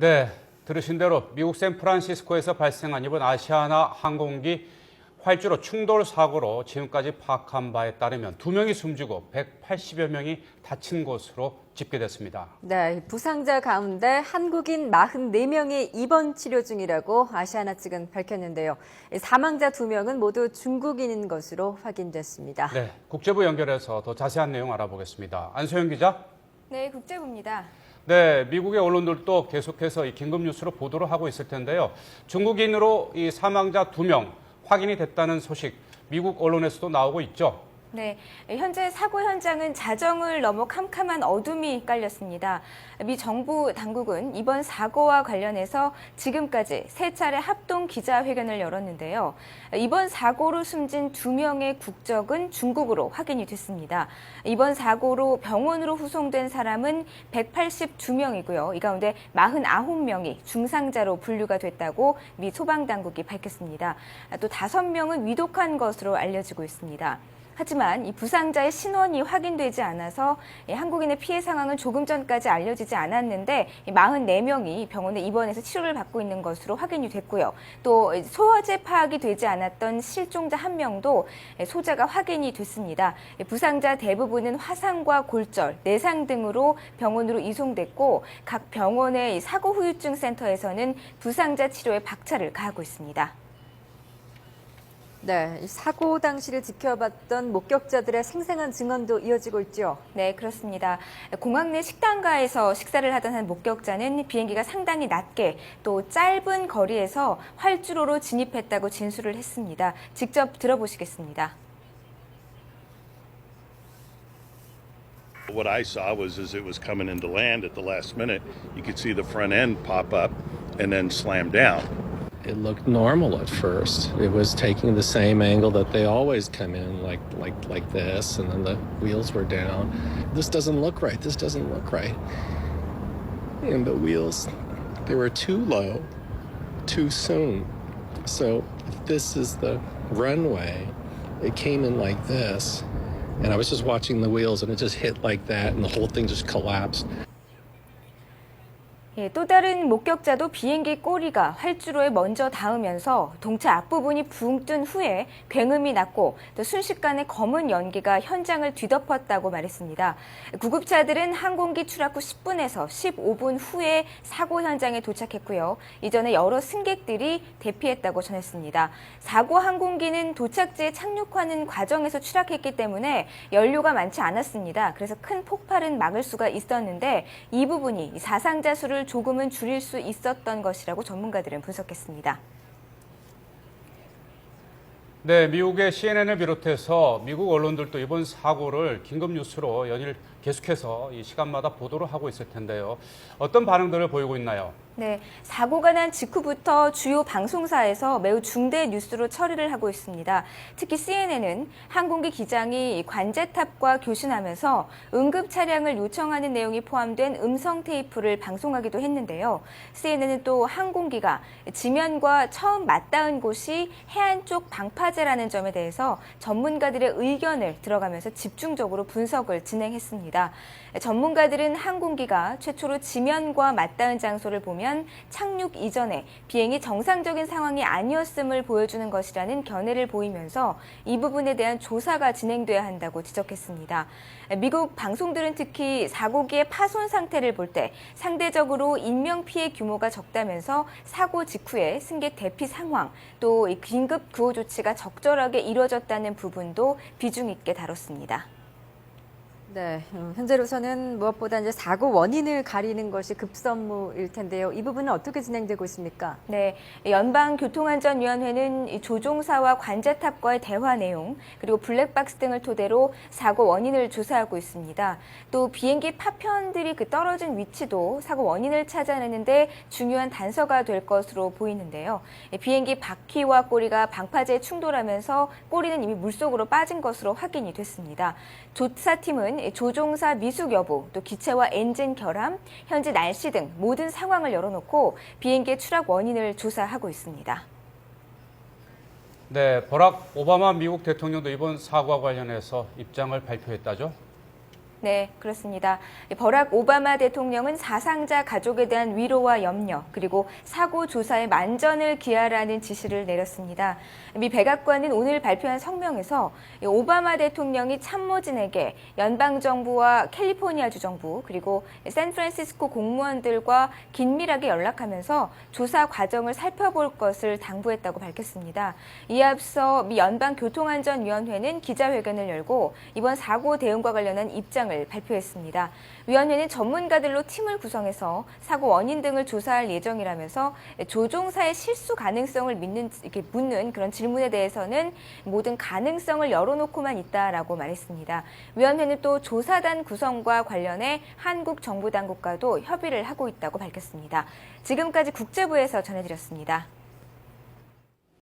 네, 들으신 대로 미국 샌프란시스코에서 발생한 이번 아시아나 항공기 활주로 충돌 사고로 지금까지 파악한 바에 따르면 2명이 숨지고 180여 명이 다친 것으로 집계됐습니다. 네, 부상자 가운데 한국인 44명이 입원 치료 중이라고 아시아나 측은 밝혔는데요. 사망자 2명은 모두 중국인인 것으로 확인됐습니다. 네, 국제부 연결해서 더 자세한 내용 알아보겠습니다. 안소영 기자. 네, 국제부입니다. 네, 미국의 언론들도 계속해서 이 긴급 뉴스로 보도를 하고 있을 텐데요. 중국인으로 이 사망자 2명 확인이 됐다는 소식, 미국 언론에서도 나오고 있죠. 네, 현재 사고 현장은 자정을 넘어 캄캄한 어둠이 깔렸습니다. 미 정부 당국은 이번 사고와 관련해서 지금까지 3차례 합동 기자회견을 열었는데요. 이번 사고로 숨진 2명의 국적은 중국으로 확인이 됐습니다. 이번 사고로 병원으로 후송된 사람은 182명이고요. 이 가운데 49명이 중상자로 분류가 됐다고 미 소방당국이 밝혔습니다. 또 5명은 위독한 것으로 알려지고 있습니다. 하지만 이 부상자의 신원이 확인되지 않아서 한국인의 피해 상황은 조금 전까지 알려지지 않았는데 44명이 병원에 입원해서 치료를 받고 있는 것으로 확인이 됐고요. 또 소화제 파악이 되지 않았던 실종자 1명도 소자가 확인이 됐습니다. 부상자 대부분은 화상과 골절, 내상 등으로 병원으로 이송됐고 각 병원의 사고 후유증 센터에서는 부상자 치료에 박차를 가하고 있습니다. 네, 사고 당시를 지켜봤던 목격자들의 생생한 증언도 이어지고 있죠. 네, 그렇습니다. 공항 내 식당가에서 식사를 하던 한 목격자는 비행기가 상당히 낮게 또 짧은 거리에서 활주로로 진입했다고 진술을 했습니다. 직접 들어보시겠습니다. What I saw was as it was coming into land at the last minute, you could see the front end pop up and then slam down. It looked normal at first. It was taking the same angle that they always come in, like this, and then the wheels were down. This doesn't look right. This doesn't look right. And the wheels, they were too low, too soon. So if this is the runway, it came in like this, and I was just watching the wheels, and it just hit like that, and the whole thing just collapsed. 또 다른 목격자도 비행기 꼬리가 활주로에 먼저 닿으면서 동체 앞부분이 붕 뜬 후에 굉음이 났고 또 순식간에 검은 연기가 현장을 뒤덮었다고 말했습니다. 구급차들은 항공기 추락 후 10분에서 15분 후에 사고 현장에 도착했고요. 이전에 여러 승객들이 대피했다고 전했습니다. 사고 항공기는 도착지에 착륙하는 과정에서 추락했기 때문에 연료가 많지 않았습니다. 그래서 큰 폭발은 막을 수가 있었는데 이 부분이 사상자 수를 조금은 줄일 수 있었던 것이라고 전문가들은 분석했습니다. 네, 미국의 CNN을 비롯해서 미국 언론들도 이번 사고를 긴급 뉴스로 연일 계속해서 이 시간마다 보도를 하고 있을 텐데요. 어떤 반응들을 보이고 있나요? 네, 사고가 난 직후부터 주요 방송사에서 매우 중대 뉴스로 처리를 하고 있습니다. 특히 CNN은 항공기 기장이 관제탑과 교신하면서 응급 차량을 요청하는 내용이 포함된 음성 테이프를 방송하기도 했는데요. CNN은 또 항공기가 지면과 처음 맞닿은 곳이 해안 쪽 방파제라는 점에 대해서 전문가들의 의견을 들어가면서 집중적으로 분석을 진행했습니다. 전문가들은 항공기가 최초로 지면과 맞닿은 장소를 보면 착륙 이전에 비행이 정상적인 상황이 아니었음을 보여주는 것이라는 견해를 보이면서 이 부분에 대한 조사가 진행돼야 한다고 지적했습니다. 미국 방송들은 특히 사고기의 파손 상태를 볼 때 상대적으로 인명피해 규모가 적다면서 사고 직후에 승객 대피 상황, 또 긴급 구호 조치가 적절하게 이루어졌다는 부분도 비중 있게 다뤘습니다. 네, 현재로서는 무엇보다 이제 사고 원인을 가리는 것이 급선무일 텐데요. 이 부분은 어떻게 진행되고 있습니까? 네, 연방교통안전위원회는 조종사와 관제탑과의 대화 내용, 그리고 블랙박스 등을 토대로 사고 원인을 조사하고 있습니다. 또 비행기 파편들이 떨어진 위치도 사고 원인을 찾아내는데 중요한 단서가 될 것으로 보이는데요. 비행기 바퀴와 꼬리가 방파제에 충돌하면서 꼬리는 이미 물속으로 빠진 것으로 확인이 됐습니다. 조사팀은 조종사 미숙 여부, 또 기체와 엔진 결함, 현지 날씨 등 모든 상황을 열어놓고 비행기의 추락 원인을 조사하고 있습니다. 네, 버락 오바마 미국 대통령도 이번 사고와 관련해서 입장을 발표했다죠? 네, 그렇습니다. 버락 오바마 대통령은 사상자 가족에 대한 위로와 염려, 그리고 사고 조사에 만전을 기하라는 지시를 내렸습니다. 미 백악관은 오늘 발표한 성명에서 오바마 대통령이 참모진에게 연방정부와 캘리포니아주 정부, 그리고 샌프란시스코 공무원들과 긴밀하게 연락하면서 조사 과정을 살펴볼 것을 당부했다고 밝혔습니다. 이에 앞서 미 연방교통안전위원회는 기자회견을 열고 이번 사고 대응과 관련한 입장을 발표했습니다. 위원회는 전문가들로 팀을 구성해서 사고 원인 등을 조사할 예정이라면서 조종사의 실수 가능성을 묻는 그런 질문에 대해서는 모든 가능성을 열어놓고만 있다라고 말했습니다. 위원회는 또 조사단 구성과 관련해 한국 정부 당국과도 협의를 하고 있다고 밝혔습니다. 지금까지 국제부에서 전해드렸습니다.